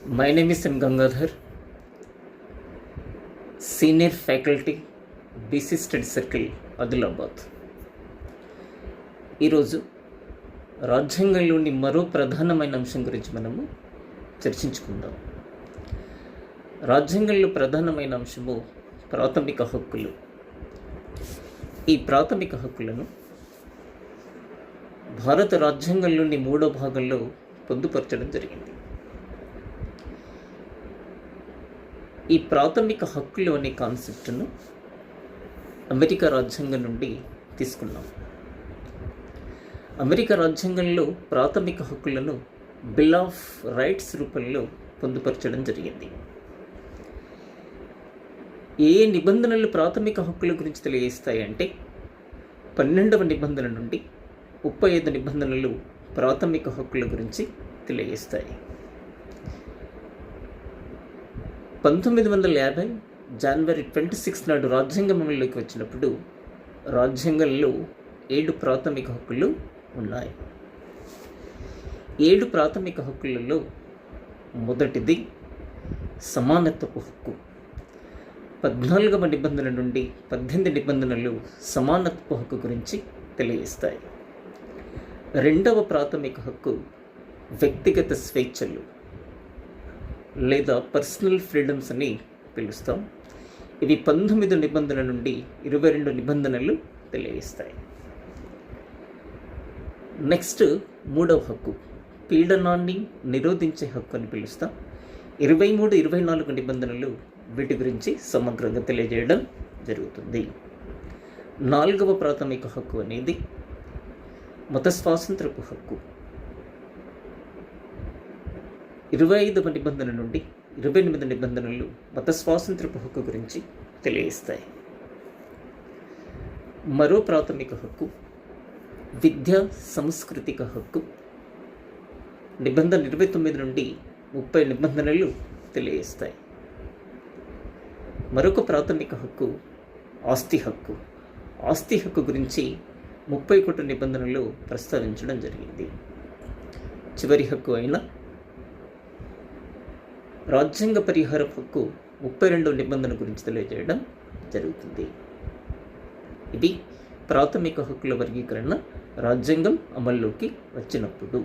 My name is M. Gangadhar, Senior Faculty, BC Study Circle, Adilabad. ఈరోజు రాజ్యాంగంలోని మరో ప్రధానమైన అంశం గురించి మనము చర్చించుకుందాం. రాజ్యాంగంలో ప్రధానమైన అంశము ప్రాథమిక హక్కులు. ఈ ప్రాథమిక హక్కులను భారత రాజ్యాంగంలోని 3వ భాగంలో పొందుపరచడం జరిగింది. ఈ ప్రాథమిక హక్కులు అనే కాన్సెప్ట్ను అమెరికా రాజ్యాంగం నుండి తీసుకున్నాం. అమెరికా రాజ్యాంగంలో ప్రాథమిక హక్కులను బిల్ ఆఫ్ రైట్స్ రూపంలో పొందుపరచడం జరిగింది. ఏ నిబంధనలు ప్రాథమిక హక్కుల గురించి తెలియజేస్తాయంటే 12వ నిబంధన నుండి 35 నిబంధనలు ప్రాథమిక హక్కుల గురించి తెలియజేస్తాయి. 1950 జనవరి 26 నాడు రాజ్యాంగం అమలులోకి వచ్చినప్పుడు రాజ్యాంగంలో 7 ప్రాథమిక హక్కులు ఉన్నాయి. 7 ప్రాథమిక హక్కులలో మొదటిది సమానత్వపు హక్కు. 14వ నిబంధన నుండి 18 నిబంధనలు సమానత్వపు హక్కు గురించి తెలియజేస్తాయి. 2వ ప్రాథమిక హక్కు వ్యక్తిగత స్వేచ్ఛలు లేదా పర్సనల్ ఫ్రీడమ్స్ అని పిలుస్తాం. ఇవి 19 నిబంధన నుండి 22 నిబంధనలు తెలియజేస్తాయి. నెక్స్ట్ 3వ హక్కు పీడనాన్ని నిరోధించే హక్కు అని పిలుస్తాం. 23, 24 నిబంధనలు వీటి గురించి సమగ్రంగా తెలియజేయడం జరుగుతుంది. 4వ ప్రాథమిక హక్కు అనేది మత స్వాతంత్రపు హక్కు. 25వ నిబంధన నుండి 28 నిబంధనలు మత స్వాతంత్రపు హక్కు గురించి తెలియజేస్తాయి. మరో ప్రాథమిక హక్కు విద్యా సాంస్కృతిక హక్కు. నిబంధన 29 నుండి 30 నిబంధనలు తెలియజేస్తాయి. మరొక ప్రాథమిక హక్కు ఆస్తి హక్కు. ఆస్తి హక్కు గురించి 31 నిబంధనలు ప్రస్తావించడం జరిగింది. చివరి హక్కు అయిన రాజ్యాంగ పరిహార హక్కు 32 నిబంధన గురించి తెలియజేయడం జరుగుతుంది. ఇది ప్రాథమిక హక్కుల వర్గీకరణ రాజ్యాంగం అమల్లోకి వచ్చినప్పుడు.